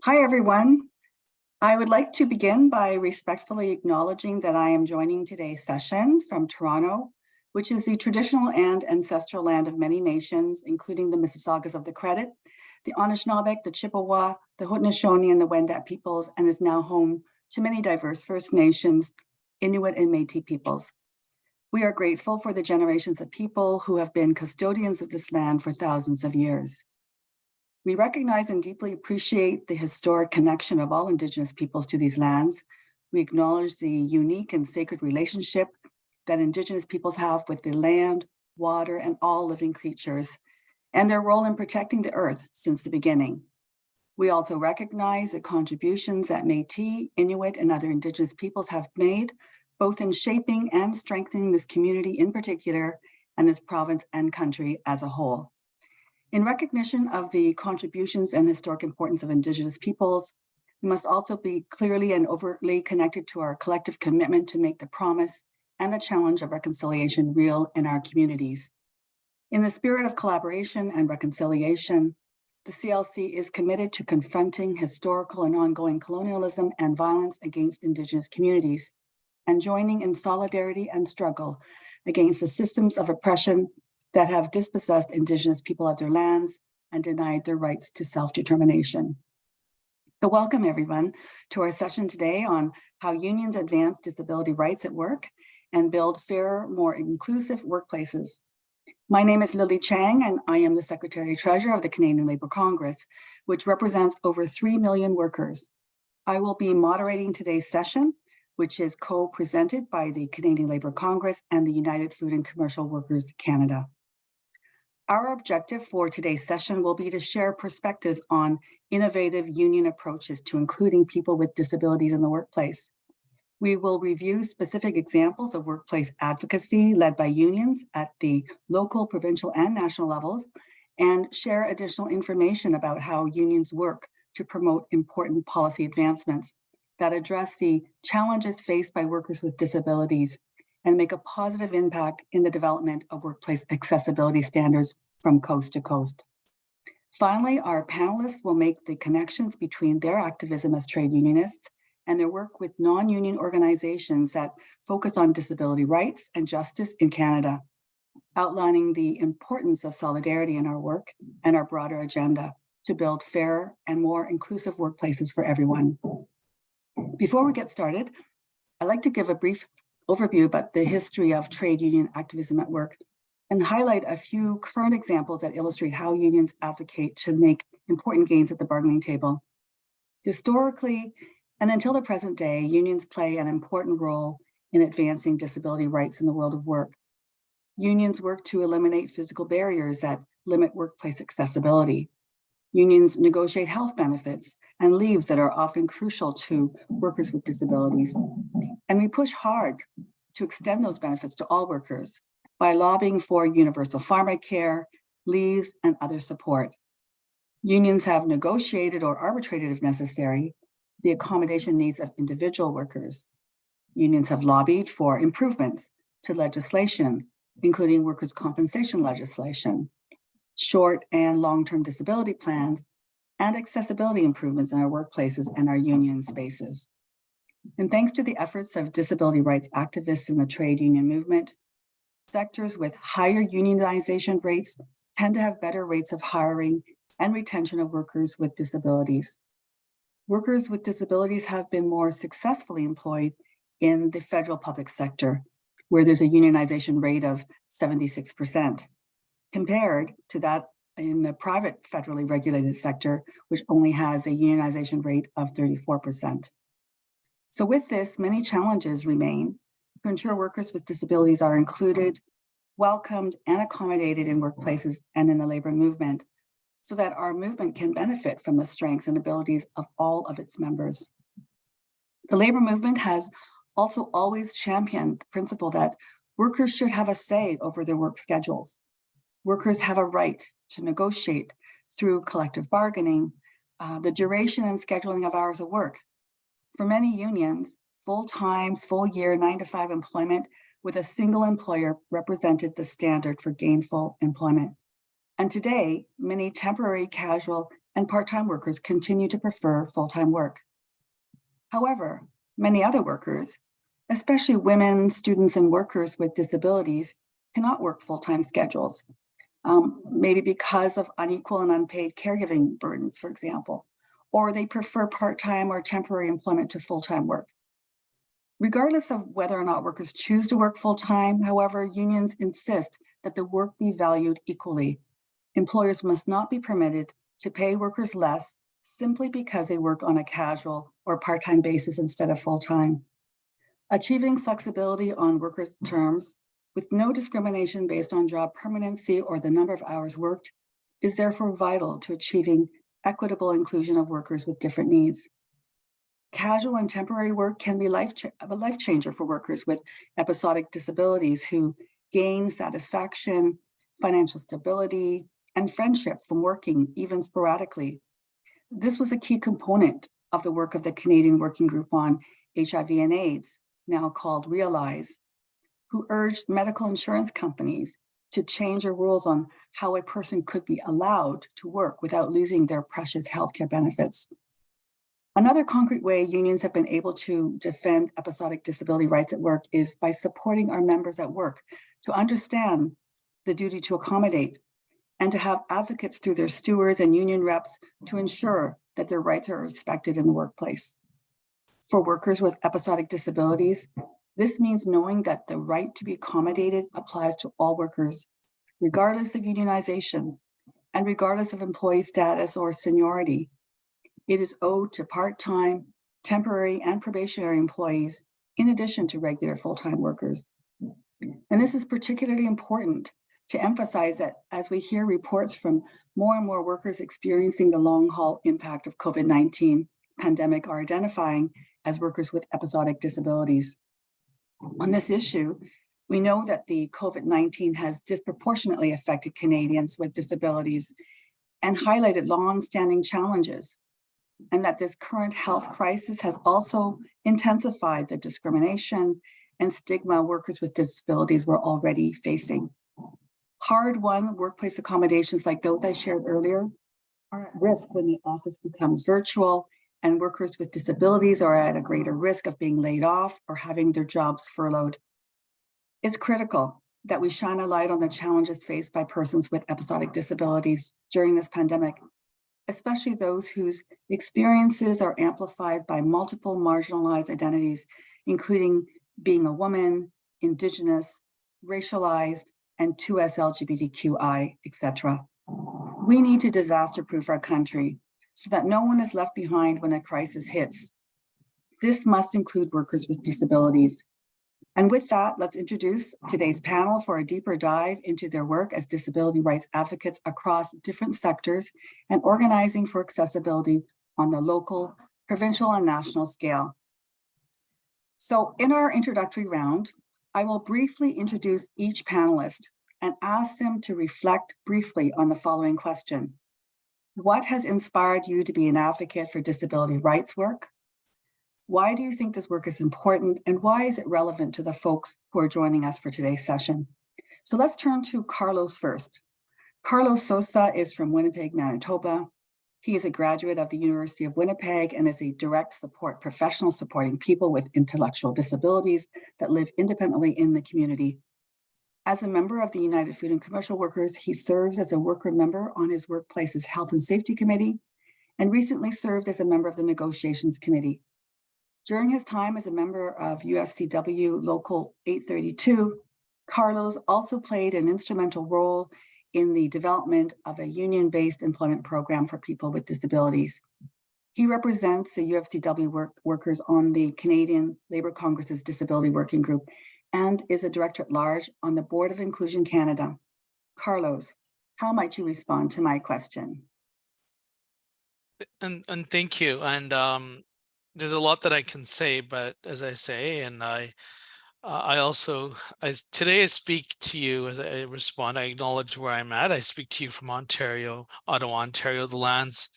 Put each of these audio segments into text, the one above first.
Hi, everyone. I would like to begin by respectfully acknowledging that I am joining today's session from Toronto, which is the traditional and ancestral land of many nations, including the Mississaugas of the Credit, the Anishinaabe, the Chippewa, the Haudenosaunee, and the Wendat peoples, and is now home to many diverse First Nations, Inuit, and Métis peoples. We are grateful for the generations of people who have been custodians of this land for thousands of years. We recognize and deeply appreciate the historic connection of all Indigenous peoples to these lands. We acknowledge the unique and sacred relationship that Indigenous peoples have with the land, water, and all living creatures, and their role in protecting the earth since the beginning. We also recognize the contributions that Métis, Inuit, and other Indigenous peoples have made, both in shaping and strengthening this community in particular, and this province and country as a whole. In recognition of the contributions and historic importance of Indigenous peoples, we must also be clearly and overtly connected to our collective commitment to make the promise and the challenge of reconciliation real in our communities. In the spirit of collaboration and reconciliation, the CLC is committed to confronting historical and ongoing colonialism and violence against Indigenous communities, and joining in solidarity and struggle against the systems of oppression that have dispossessed Indigenous people of their lands and denied their rights to self-determination. So welcome everyone to our session today on how unions advance disability rights at work and build fairer, more inclusive workplaces. My name is Lily Chang, and I am the Secretary-Treasurer of the Canadian Labour Congress, which represents over 3 million workers. I will be moderating today's session, which is co-presented by the Canadian Labour Congress and the United Food and Commercial Workers Canada. Our objective for today's session will be to share perspectives on innovative union approaches to including people with disabilities in the workplace. We will review specific examples of workplace advocacy led by unions at the local, provincial, and national levels, and share additional information about how unions work to promote important policy advancements that address the challenges faced by workers with disabilities and make a positive impact in the development of workplace accessibility standards from coast to coast. Finally, our panelists will make the connections between their activism as trade unionists and their work with non-union organizations that focus on disability rights and justice in Canada, outlining the importance of solidarity in our work and our broader agenda to build fairer and more inclusive workplaces for everyone. Before we get started, I'd like to give a brief overview about the history of trade union activism at work and highlight a few current examples that illustrate how unions advocate to make important gains at the bargaining table. Historically, and until the present day, unions play an important role in advancing disability rights in the world of work. Unions work to eliminate physical barriers that limit workplace accessibility. Unions negotiate health benefits and leaves that are often crucial to workers with disabilities. And we push hard to extend those benefits to all workers by lobbying for universal pharmacare, leaves, and other support. Unions have negotiated or arbitrated, if necessary, the accommodation needs of individual workers. Unions have lobbied for improvements to legislation, including workers' compensation legislation, short and long-term disability plans, and accessibility improvements in our workplaces and our union spaces. And thanks to the efforts of disability rights activists in the trade union movement, sectors with higher unionization rates tend to have better rates of hiring and retention of workers with disabilities. Workers with disabilities have been more successfully employed in the federal public sector, where there's a unionization rate of 76%, compared to that in the private federally regulated sector, which only has a unionization rate of 34%. So with this, many challenges remain to ensure workers with disabilities are included, welcomed, and accommodated in workplaces and in the labor movement, so that our movement can benefit from the strengths and abilities of all of its members. The labor movement has also always championed the principle that workers should have a say over their work schedules. Workers have a right to negotiate through collective bargaining the duration and scheduling of hours of work. For many unions, full-time, full-year, 9-to-5 employment with a single employer represented the standard for gainful employment. And today, many temporary, casual, and part-time workers continue to prefer full-time work. However, many other workers, especially women, students, and workers with disabilities, cannot work full-time schedules, maybe because of unequal and unpaid caregiving burdens, for example, or they prefer part-time or temporary employment to full-time work. Regardless of whether or not workers choose to work full-time, however, unions insist that the work be valued equally. Employers must not be permitted to pay workers less simply because they work on a casual or part-time basis instead of full-time. Achieving flexibility on workers' terms with no discrimination based on job permanency or the number of hours worked is therefore vital to achieving equitable inclusion of workers with different needs. Casual and temporary work can be a life changer for workers with episodic disabilities who gain satisfaction, financial stability, and friendship from working even sporadically. This was a key component of the work of the Canadian Working Group on HIV and AIDS, now called Realize, who urged medical insurance companies to change their rules on how a person could be allowed to work without losing their precious healthcare benefits. Another concrete way unions have been able to defend episodic disability rights at work is by supporting our members at work to understand the duty to accommodate and to have advocates through their stewards and union reps to ensure that their rights are respected in the workplace. For workers with episodic disabilities, this means knowing that the right to be accommodated applies to all workers, regardless of unionization and regardless of employee status or seniority. It is owed to part-time, temporary, and probationary employees, in addition to regular full-time workers. And this is particularly important to emphasize that as we hear reports from more and more workers experiencing the long-haul impact of COVID-19 pandemic are identifying as workers with episodic disabilities. On this issue, we know that the COVID-19 has disproportionately affected Canadians with disabilities and highlighted long-standing challenges, and that this current health crisis has also intensified the discrimination and stigma workers with disabilities were already facing. Hard-won workplace accommodations like those I shared earlier are at risk when the office becomes virtual and workers with disabilities are at a greater risk of being laid off or having their jobs furloughed. It's critical that we shine a light on the challenges faced by persons with episodic disabilities during this pandemic, especially those whose experiences are amplified by multiple marginalized identities, including being a woman, Indigenous, racialized, and 2S LGBTQI, etc. We need to disaster-proof our country so that no one is left behind when a crisis hits. This must include workers with disabilities. And with that, let's introduce today's panel for a deeper dive into their work as disability rights advocates across different sectors and organizing for accessibility on the local, provincial, and national scale. So in our introductory round, I will briefly introduce each panelist and ask them to reflect briefly on the following question. What has inspired you to be an advocate for disability rights work? Why do you think this work is important, and why is it relevant to the folks who are joining us for today's session? So let's turn to Carlos first. Carlos Sosa is from Winnipeg, Manitoba. He is a graduate of the University of Winnipeg and is a direct support professional supporting people with intellectual disabilities that live independently in the community. As a member of the United Food and Commercial Workers, he serves as a worker member on his workplace's Health and Safety Committee and recently served as a member of the Negotiations Committee. During his time as a member of UFCW Local 832, Carlos also played an instrumental role in the development of a union-based employment program for people with disabilities. He represents the UFCW workers on the Canadian Labour Congress's Disability Working Group and is a director at large on the Board of Inclusion Canada. Carlos, how might you respond to my question? And thank you. And there's a lot that I can say, but as I say, and today I speak to you as I respond. I acknowledge where I'm at. I speak to you from Ontario, Ottawa, Ontario, the lands,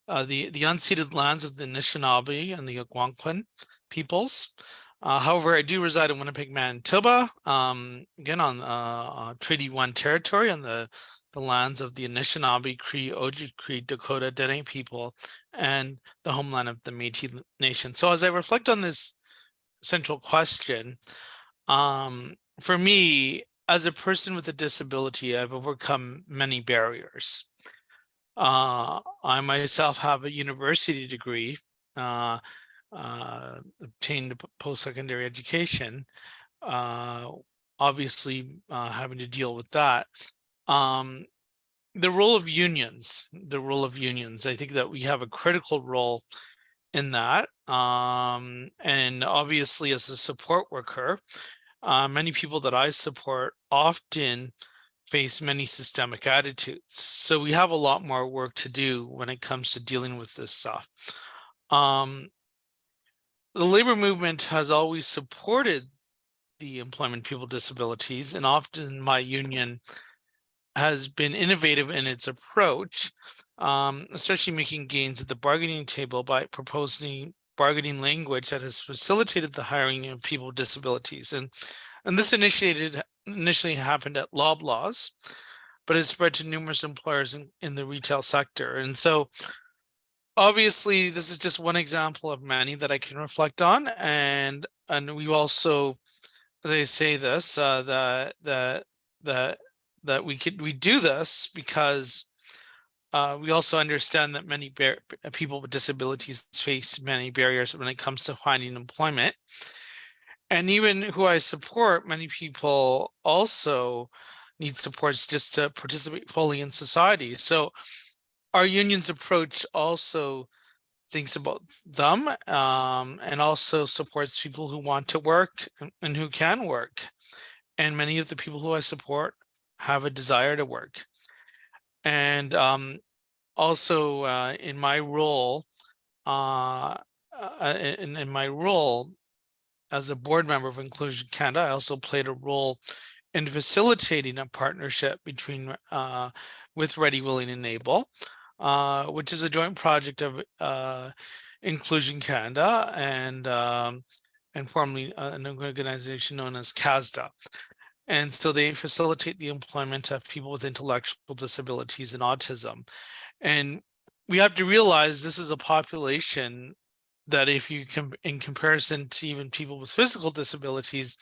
the unceded lands of the Anishinaabe and the Algonquin peoples. However, I do reside in Winnipeg, Manitoba, again on Treaty 1 territory on the the lands of the Anishinaabe, Cree, Oji-Cree, Dakota, Dene people, and the homeland of the Métis Nation. So as I reflect on this central question, for me, as a person with a disability, I've overcome many barriers. I myself have a university degree, obtained post-secondary education, obviously having to deal with that. The role of unions, I think that we have a critical role in that. And obviously as a support worker, many people that I support often face many systemic attitudes. So we have a lot more work to do when it comes to dealing with this stuff. The labor movement has always supported the employment of people with disabilities, and often my union has been innovative in its approach, especially making gains at the bargaining table by proposing bargaining language that has facilitated the hiring of people with disabilities. And this initially happened at Loblaws, but has spread to numerous employers in the retail sector. And so obviously this is just one example of many that I can reflect on. And we also, they say this, that we do this because we also understand that many people with disabilities face many barriers when it comes to finding employment. And even who I support, many people also need supports just to participate fully in society. So our union's approach also thinks about them, and also supports people who want to work and who can work. And many of the people who I support have a desire to work. And also in my role, in my role as a board member of Inclusion Canada, I also played a role in facilitating a partnership between with Ready, Willing, and Able, which is a joint project of Inclusion Canada and formerly an organization known as CASDA. And so they facilitate the employment of people with intellectual disabilities and autism. And we have to realize this is a population that, if you in comparison to even people with physical disabilities,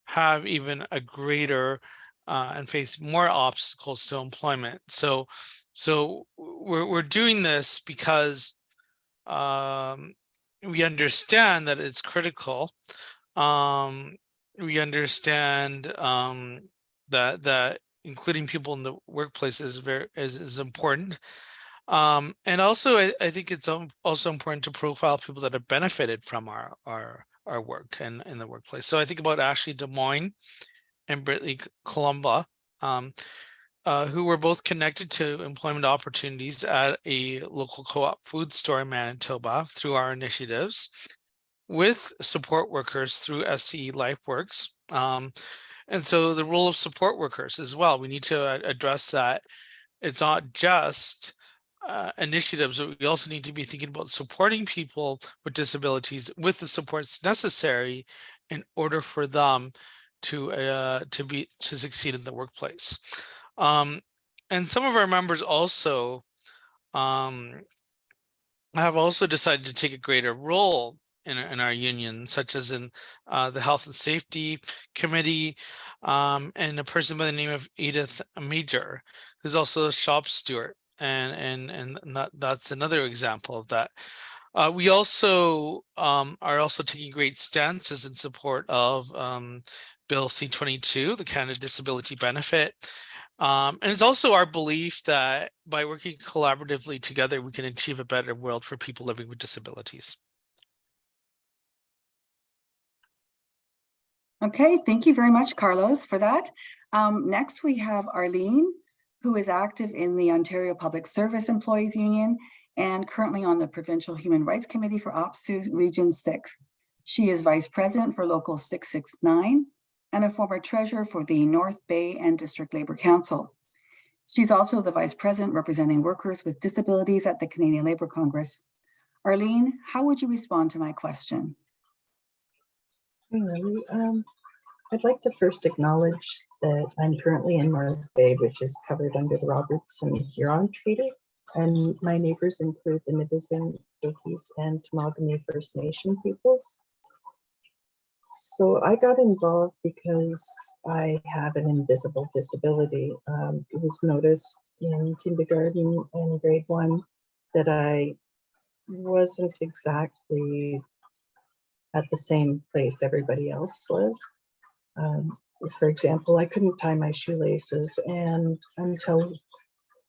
have even a greater and face more obstacles to employment. So we're doing this because we understand that it's critical. We understand that including people in the workplace is important. And also, I think it's also important to profile people that have benefited from our work and in the workplace. So I think about Ashley Des Moines and Brittany Columba, who were both connected to employment opportunities at a local co-op food store in Manitoba through our initiatives, with support workers through SCE LifeWorks. And so the role of support workers as well, we need to address that. It's not just initiatives, but we also need to be thinking about supporting people with disabilities with the supports necessary in order for them to succeed in the workplace. And some of our members also have also decided to take a greater role in our union, such as in the Health and Safety Committee, and a person by the name of Edith Major, who's also a shop steward. And that's another example of that. We also are also taking great stances in support of Bill C-22, the Canada Disability Benefit. And it's also our belief that by working collaboratively together, we can achieve a better world for people living with disabilities. Okay, thank you very much, Carlos, for that. Next, we have Arlene, who is active in the Ontario Public Service Employees Union and currently on the Provincial Human Rights Committee for OPSEU Region 6. She is Vice President for Local 669 and a former treasurer for the North Bay and District Labour Council. She's also the Vice President representing workers with disabilities at the Canadian Labour Congress. Arlene, how would you respond to my question? I'd like to first acknowledge that I'm currently in North Bay, which is covered under the Robertson Huron Treaty, and my neighbors include the Nipissing, Okies, and Temagami First Nation peoples. So I got involved because I have an invisible disability. It was noticed in kindergarten and grade 1 that I wasn't exactly at the same place everybody else was. For example, I couldn't tie my shoelaces, and until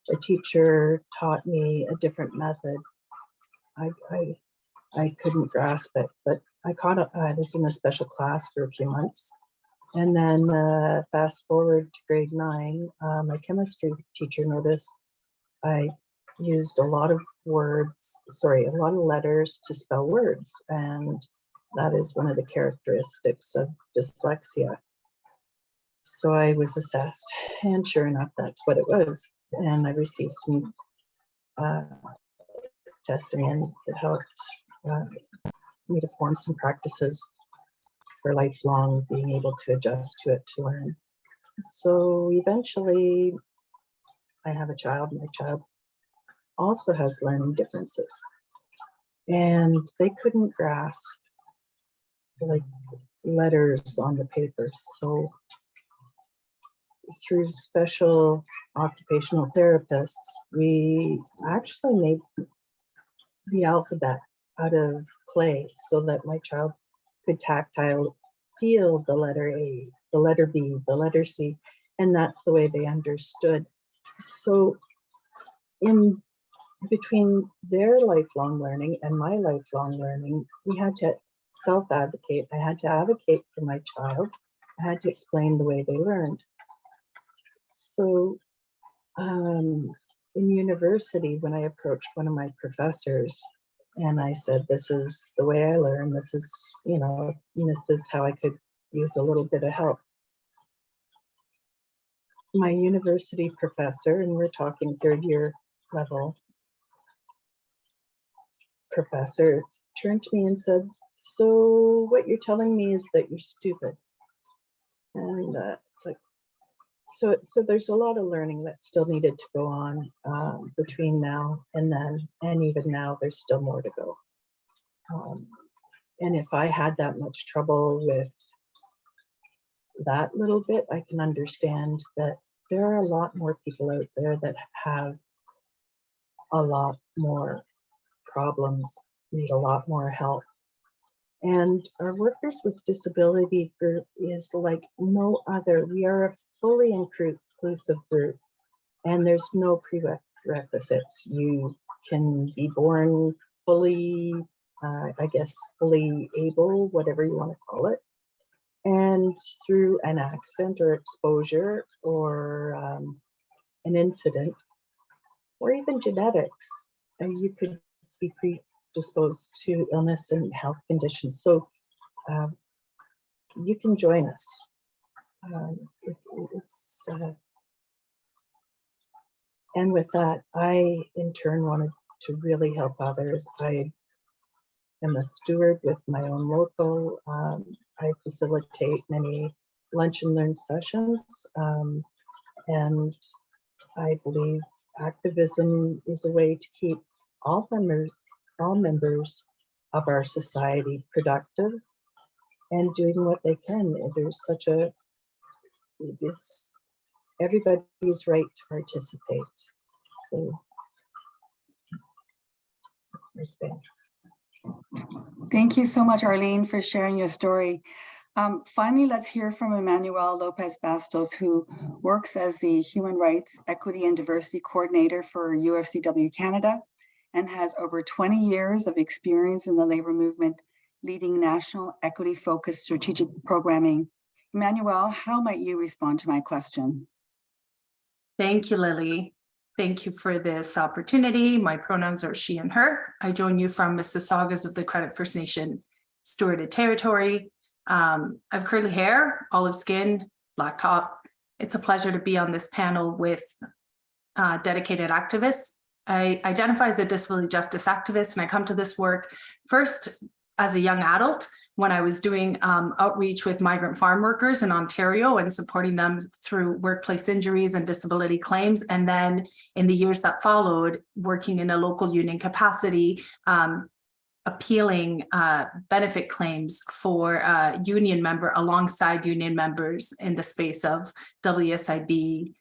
a teacher taught me a different method, I couldn't grasp it. But I was in a special class for a few months, and then fast forward to grade 9, my chemistry teacher noticed I used a lot of letters to spell words, and that is one of the characteristics of dyslexia. So I was assessed, and sure enough, that's what it was. And I received some testing, and it helped me to form some practices for lifelong being able to adjust to it, to learn. So eventually, I have a child. My child also has learning differences, and they couldn't grasp like letters on the paper. So through special occupational therapists, we actually made the alphabet out of clay so that my child could tactile feel the letter A, the letter B, the letter C, and that's the way they understood. So in between their lifelong learning and my lifelong learning, we had to self-advocate. I had to advocate for my child. I had to explain the way they learned. So in university, when I approached one of my professors and I said, this is the way I learn, this is, this is how I could use a little bit of help. My university professor, and we're talking 3rd year level professor, turned to me and said, so what you're telling me is that you're stupid. And it's like, so there's a lot of learning that still needed to go on between now and then, and even now there's still more to go. And if I had that much trouble with that little bit, I can understand that there are a lot more people out there that have a lot more problems, need a lot more help. And our Workers with Disability group is like no other. We are a fully inclusive group, and there's no prerequisites. You can be born fully, fully able, whatever you want to call it. And through an accident or exposure or an incident, or even genetics, you could be predisposed to illness and health conditions. So you can join us. And with that, I in turn wanted to really help others. I am a steward with my own local. I facilitate many lunch and learn sessions, and I believe activism is a way to keep all members of our society productive and doing what they can. There's such a, everybody's right to participate. So, Thank you so much, Arlene, for sharing your story. Finally, let's hear from Emmanuelle Lopez Bastos, who works as the Human Rights, Equity and Diversity Coordinator for UFCW Canada and has over 20 years of experience in the labor movement, leading national equity-focused strategic programming. Emmanuelle, how might you respond to my question? Thank you, Lily. Thank you for this opportunity. My pronouns are she and her. I join you from Mississaugas of the Credit First Nation stewarded territory. I have curly hair, olive skin, black top. It's a pleasure to be on this panel with dedicated activists. I identify as a disability justice activist, and I come to this work first as a young adult when I was doing outreach with migrant farm workers in Ontario and supporting them through workplace injuries and disability claims. And then in the years that followed, working in a local union capacity, appealing benefit claims for union member alongside union members in the space of WSIB,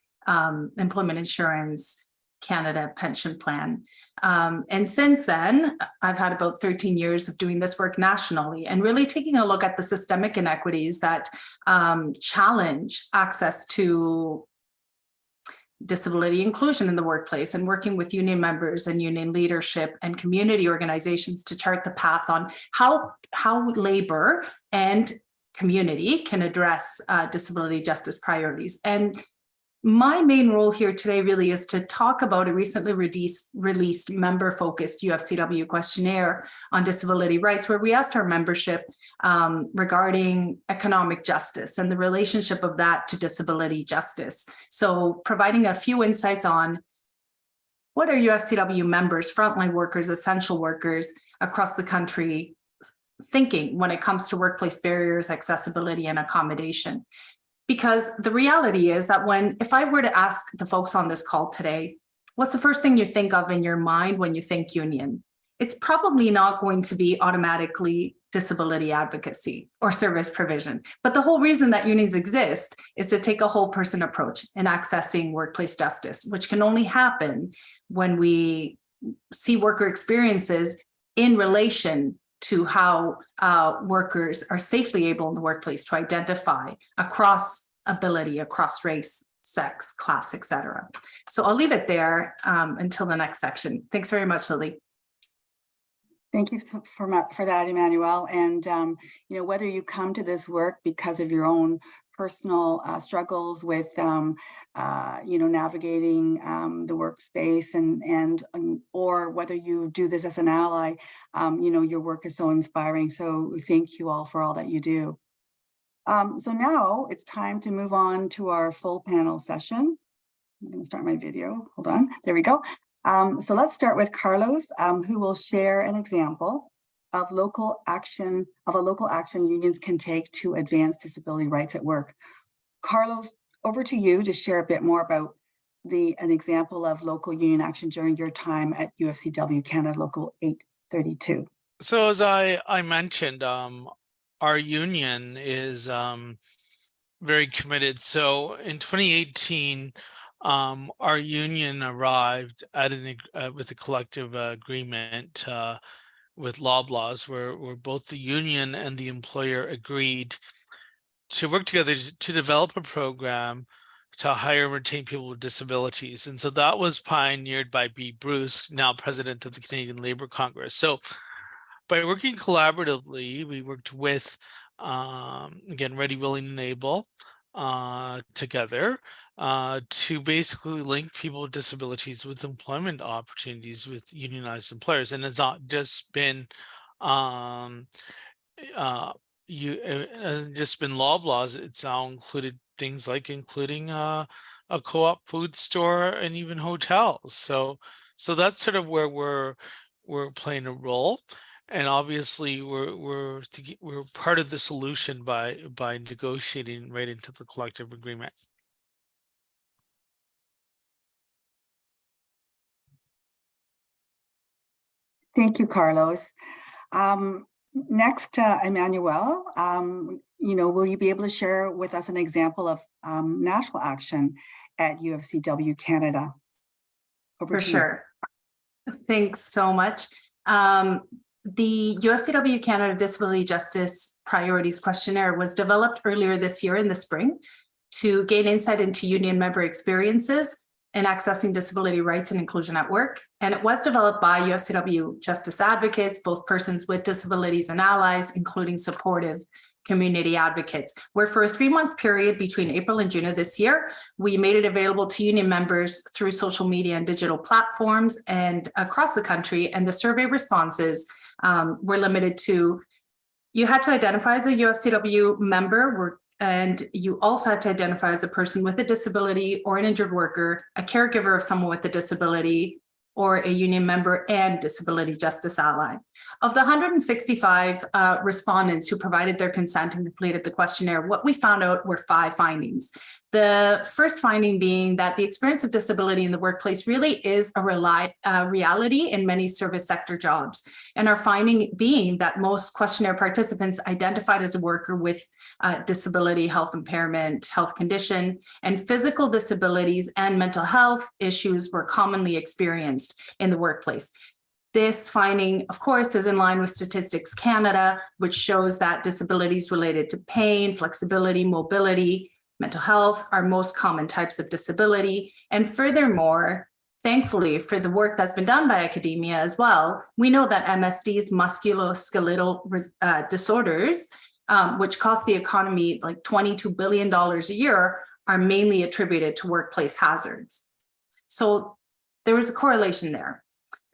employment insurance, Canada pension plan. And since then, I've had about 13 years of doing this work nationally and really taking a look at the systemic inequities that challenge access to disability inclusion in the workplace, and working with union members and union leadership and community organizations to chart the path on how labor and community can address disability justice priorities. And my main role here today really is to talk about a recently released member-focused UFCW questionnaire on disability rights, where we asked our membership regarding economic justice and the relationship of that to disability justice. So providing a few insights on what are UFCW members, frontline workers, essential workers across the country thinking when it comes to workplace barriers, accessibility, and accommodation. Because the reality is that if I were to ask the folks on this call today, what's the first thing you think of in your mind when you think union? It's probably not going to be automatically disability advocacy or service provision. But the whole reason that unions exist is to take a whole person approach in accessing workplace justice, which can only happen when we see worker experiences in relation to how workers are safely able in the workplace to identify across ability, across race, sex, class, etc. So I'll leave it there until the next section. Thanks very much, Lily. Thank you for that, Emmanuelle. And whether you come to this work because of your own personal struggles with navigating the workspace and or whether you do this as an ally, your work is so inspiring. So thank you all for all that you do. So now it's time to move on to our full panel session. I'm going to start my video. Hold on. There we go. So let's start with Carlos, who will share an example of a local action unions can take to advance disability rights at work. Carlos, over to you to share a bit more about an example of local union action during your time at UFCW Canada Local 832. So as I mentioned, our union is very committed. So in 2018, our union arrived at with a collective agreement with Loblaws, where both the union and the employer agreed to work together to develop a program to hire and retain people with disabilities. And so that was pioneered by B. Bruce, now president of the Canadian Labour Congress. So by working collaboratively, we worked with, again, Ready, Willing, and Able together to basically link people with disabilities with employment opportunities with unionized employers. And it's not just been Loblaws. It's now included things like including a co-op food store and even hotels. So that's sort of where we're playing a role. And obviously, we're part of the solution by negotiating right into the collective agreement. Thank you, Carlos. Next, Emmanuelle, will you be able to share with us an example of national action at UFCW Canada? For sure. Thanks so much. The UFCW Canada Disability Justice Priorities Questionnaire was developed earlier this year in the spring to gain insight into union member experiences in accessing disability rights and inclusion at work. And it was developed by UFCW justice advocates, both persons with disabilities and allies, including supportive community advocates, where for a 3-month period between April and June of this year, we made it available to union members through social media and digital platforms and across the country. And the survey responses were limited to, you had to identify as a UFCW member, and you also had to identify as a person with a disability or an injured worker, a caregiver of someone with a disability, or a union member and disability justice ally. Of the 165 respondents who provided their consent and completed the questionnaire, what we found out were 5 findings. The first finding being that the experience of disability in the workplace really is a reality in many service sector jobs. And our finding being that most questionnaire participants identified as a worker with disability, health impairment, health condition, and physical disabilities and mental health issues were commonly experienced in the workplace. This finding, of course, is in line with Statistics Canada, which shows that disabilities related to pain, flexibility, mobility, mental health are most common types of disability. And furthermore, thankfully, for the work that's been done by academia as well, we know that MSDs, musculoskeletal disorders, which cost the economy like $22 billion a year, are mainly attributed to workplace hazards. So there was a correlation there.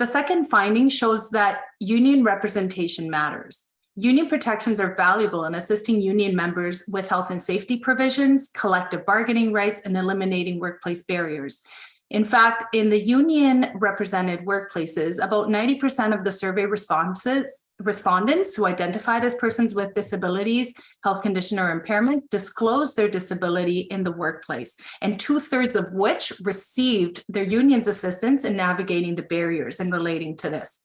The second finding shows that union representation matters. Union protections are valuable in assisting union members with health and safety provisions, collective bargaining rights, and eliminating workplace barriers. In fact, in the union represented workplaces, about 90% of the survey respondents who identified as persons with disabilities, health condition, or impairment disclosed their disability in the workplace, and 2/3 of which received their union's assistance in navigating the barriers and relating to this.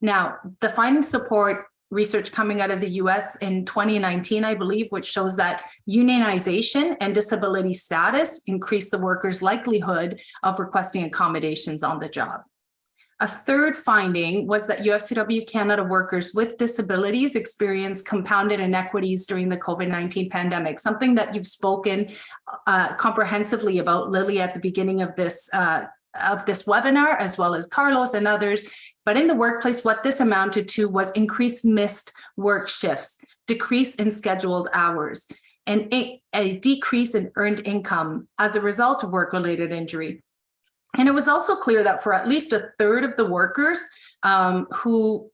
Now, the findings support research coming out of the US in 2019, I believe, which shows that unionization and disability status increase the worker's likelihood of requesting accommodations on the job. A third finding was that UFCW Canada workers with disabilities experienced compounded inequities during the COVID-19 pandemic, something that you've spoken comprehensively about, Lily, at the beginning of this webinar, as well as Carlos and others. But in the workplace, what this amounted to was increased missed work shifts, decrease in scheduled hours, and a decrease in earned income as a result of work-related injury. And it was also clear that for at least 1/3 of the workers who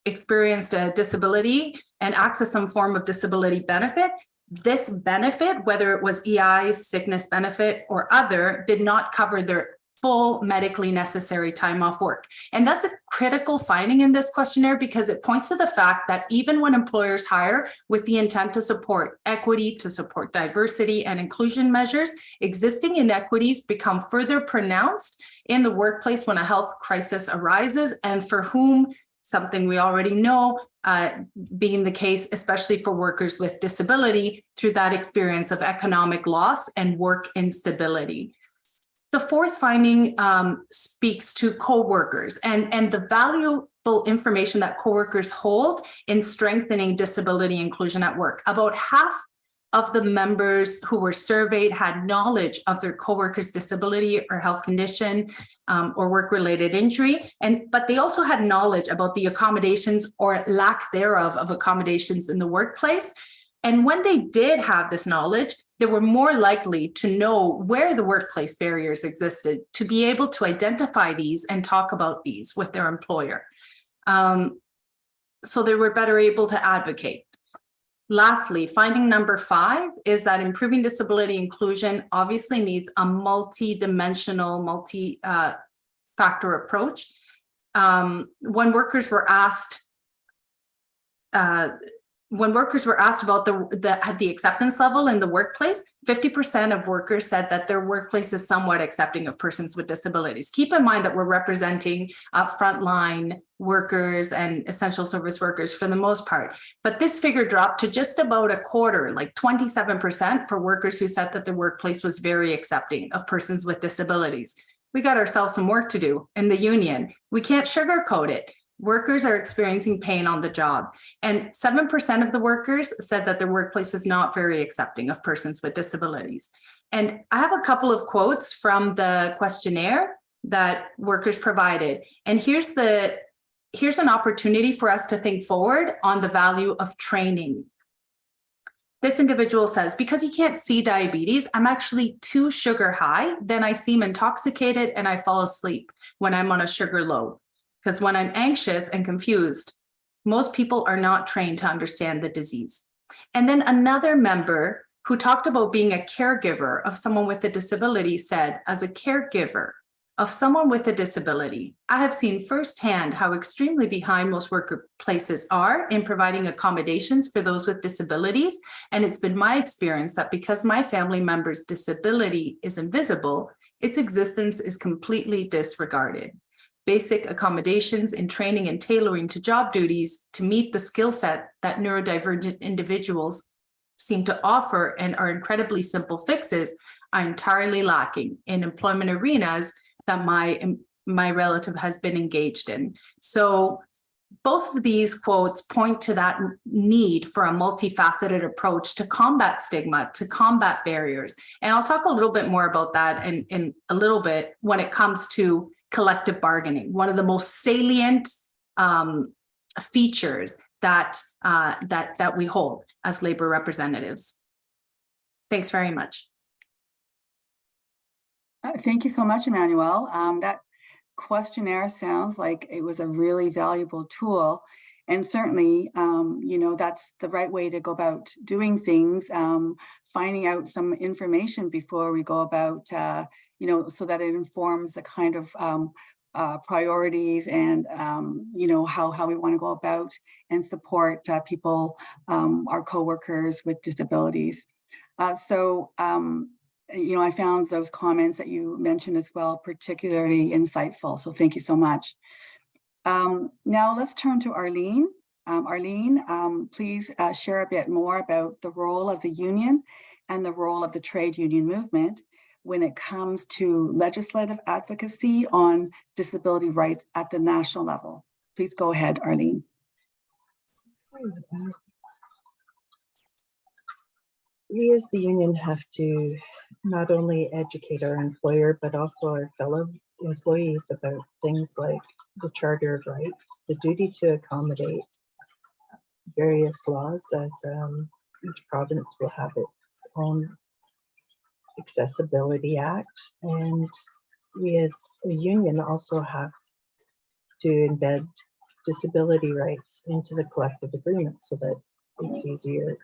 experienced a disability and accessed some form of disability benefit, this benefit, whether it was EI, sickness benefit, or other, did not cover their full medically necessary time off work. And that's a critical finding in this questionnaire because it points to the fact that even when employers hire with the intent to support equity, to support diversity and inclusion measures, existing inequities become further pronounced in the workplace when a health crisis arises, and for whom, something we already know, being the case, especially for workers with disability, through that experience of economic loss and work instability. The fourth finding speaks to co-workers and the valuable information that co-workers hold in strengthening disability inclusion at work. About half of the members who were surveyed had knowledge of their co-workers' disability or health condition or work-related injury, but they also had knowledge about the accommodations or lack thereof of accommodations in the workplace. And when they did have this knowledge, they were more likely to know where the workplace barriers existed, to be able to identify these and talk about these with their employer. So they were better able to advocate. Lastly, finding number 5 is that improving disability inclusion obviously needs a multi-dimensional, multi-factor approach. When workers were asked about the acceptance level in the workplace, 50% of workers said that their workplace is somewhat accepting of persons with disabilities. Keep in mind that we're representing frontline workers and essential service workers for the most part. But this figure dropped to just about 1/4, like 27% for workers who said that the workplace was very accepting of persons with disabilities. We got ourselves some work to do in the union. We can't sugarcoat it. Workers are experiencing pain on the job. And 7% of the workers said that their workplace is not very accepting of persons with disabilities. And I have a couple of quotes from the questionnaire that workers provided. And here's an opportunity for us to think forward on the value of training. This individual says, because you can't see diabetes, I'm actually too sugar high, then I seem intoxicated and I fall asleep when I'm on a sugar low. Because when I'm anxious and confused, most people are not trained to understand the disease. And then another member who talked about being a caregiver of someone with a disability said, as a caregiver, of someone with a disability, I have seen firsthand how extremely behind most workplaces are in providing accommodations for those with disabilities. And it's been my experience that because my family member's disability is invisible, its existence is completely disregarded. Basic accommodations in training and tailoring to job duties to meet the skill set that neurodivergent individuals seem to offer and are incredibly simple fixes are entirely lacking in employment arenas that my relative has been engaged in. So both of these quotes point to that need for a multifaceted approach to combat stigma, to combat barriers. And I'll talk a little bit more about that in a little bit when it comes to collective bargaining, one of the most salient features that we hold as labor representatives. Thanks very much. Thank you so much, Emmanuelle. That questionnaire sounds like it was a really valuable tool. And certainly, that's the right way to go about doing things, finding out some information before we go about, so that it informs the kind of priorities and, how we want to go about and support people, our coworkers with disabilities. I found those comments that you mentioned as well particularly insightful. So thank you so much. Now let's turn to Arlene. Arlene, please share a bit more about the role of the union and the role of the trade union movement when it comes to legislative advocacy on disability rights at the national level. Please go ahead, Arlene. We as the union have to not only educate our employer, but also our fellow employees about things like the Charter of Rights, the duty to accommodate, various laws, as each province will have its own accessibility act. And we as a union also have to embed disability rights into the collective agreement so that it's easier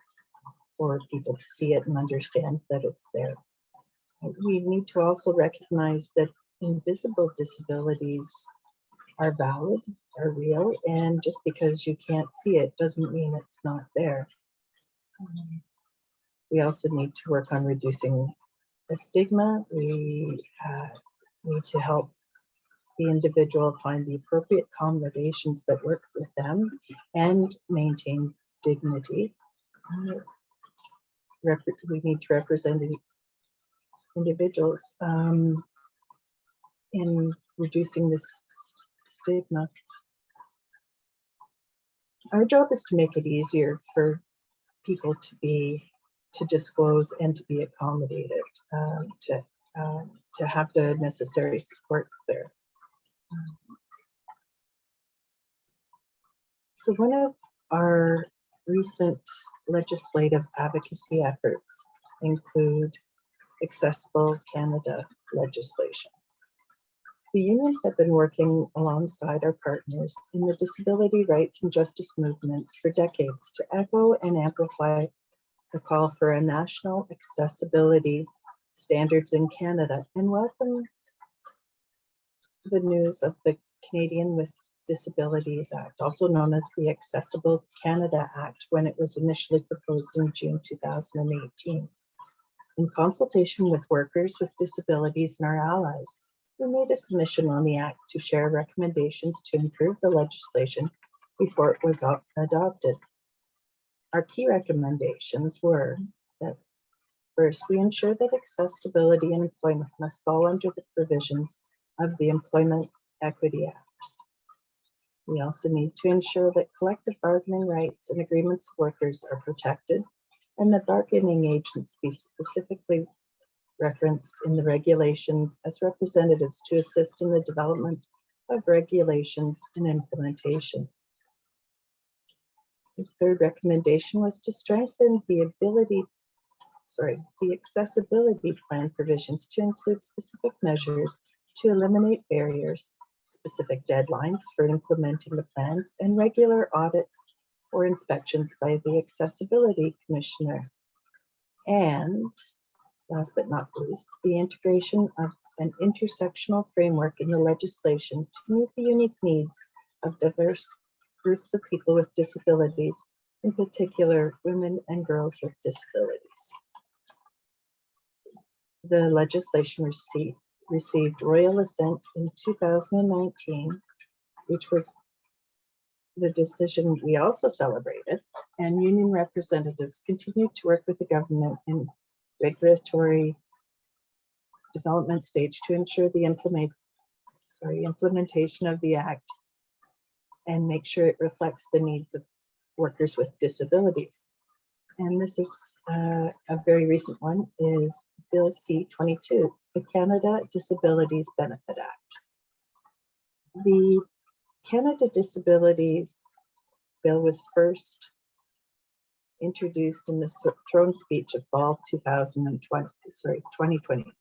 for people to see it and understand that it's there. We need to also recognize that invisible disabilities are valid, are real, and just because you can't see it doesn't mean it's not there. We also need to work on reducing the stigma. We need to help the individual find the appropriate accommodations that work with them and maintain dignity. We need to represent individuals in reducing this stigma. Our job is to make it easier for people to disclose and to be accommodated, to have the necessary supports there. So one of our recent legislative advocacy efforts include Accessible Canada legislation. The unions have been working alongside our partners in the disability rights and justice movements for decades to echo and amplify the call for a national accessibility standards in Canada, and welcome the news of the Canadian with Disabilities Act, also known as the Accessible Canada Act, when it was initially proposed in June 2018. In consultation with workers with disabilities and our allies, we made a submission on the Act to share recommendations to improve the legislation before it was adopted. Our key recommendations were that first, we ensure that accessibility in employment must fall under the provisions of the Employment Equity Act. We also need to ensure that collective bargaining rights and agreements of workers are protected, and that bargaining agents be specifically referenced in the regulations as representatives to assist in the development of regulations and implementation. The third recommendation was to strengthen the accessibility plan provisions to include specific measures to eliminate barriers, specific deadlines for implementing the plans, and regular audits or inspections by the Accessibility Commissioner. And last but not least, the integration of an intersectional framework in the legislation to meet the unique needs of diverse groups of people with disabilities, in particular women and girls with disabilities. The legislation received royal assent in 2019, which was the decision we also celebrated, and union representatives continued to work with the government in regulatory development stage to ensure the implementation of the act and make sure it reflects the needs of workers with disabilities. And this is a very recent one, is Bill C-22, the Canada Disabilities Benefit Act. The Canada Disabilities Bill was first introduced in the throne speech of fall 2020.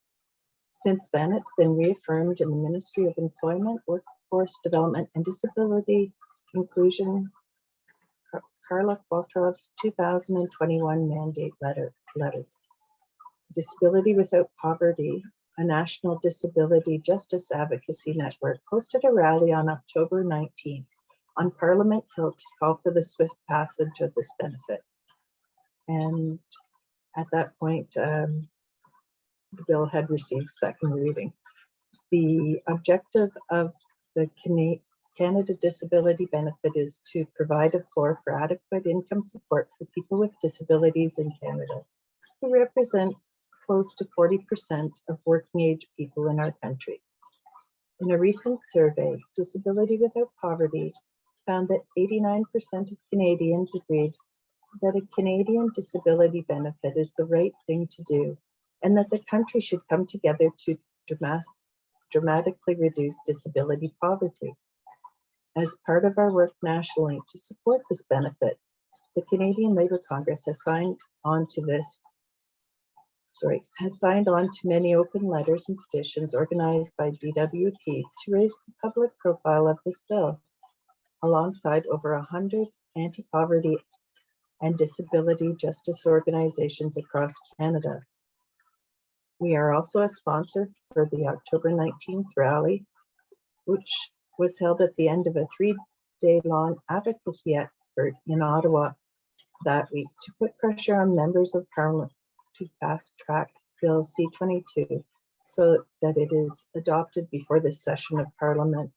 Since then, it's been reaffirmed in the Ministry of Employment, Workforce Development and Disability Inclusion, Karla Qualtrov's 2021 mandate letter. Disability Without Poverty, a national disability justice advocacy network, hosted a rally on October 19th on Parliament Hill to call for the swift passage of this benefit. And at that point, the bill had received second reading. The objective of the Canada Disability Benefit is to provide a floor for adequate income support for people with disabilities in Canada, who represent close to 40% of working age people in our country. In a recent survey, Disability Without Poverty found that 89% of Canadians agreed that a Canadian disability benefit is the right thing to do, and that the country should come together to dramatically reduce disability poverty. As part of our work nationally to support this benefit, the Canadian Labour Congress has signed on to many open letters and petitions organized by DWP to raise the public profile of this bill, alongside over 100 anti-poverty and disability justice organizations across Canada. We are also a sponsor for the October 19th rally, which was held at the end of a 3-day-long advocacy effort in Ottawa that week to put pressure on members of Parliament to fast-track Bill C-22 so that it is adopted before this session of Parliament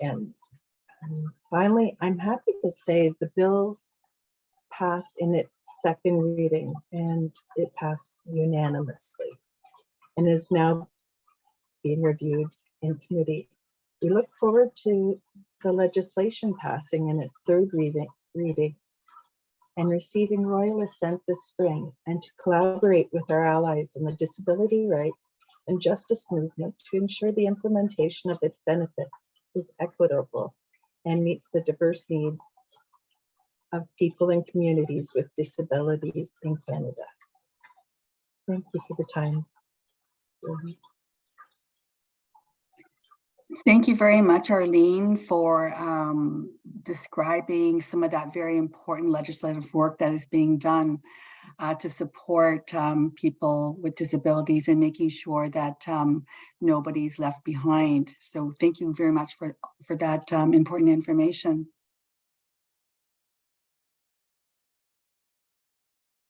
ends. And finally, I'm happy to say the bill passed in its second reading, and it passed unanimously and is now being reviewed in committee. We look forward to the legislation passing in its third reading and receiving royal assent this spring, and to collaborate with our allies in the disability rights and justice movement to ensure the implementation of its benefit is equitable and meets the diverse needs of people and communities with disabilities in Canada. Thank you for the time. Thank you very much, Arlene, for describing some of that very important legislative work that is being done to support people with disabilities and making sure that nobody's left behind. So thank you very much for that important information.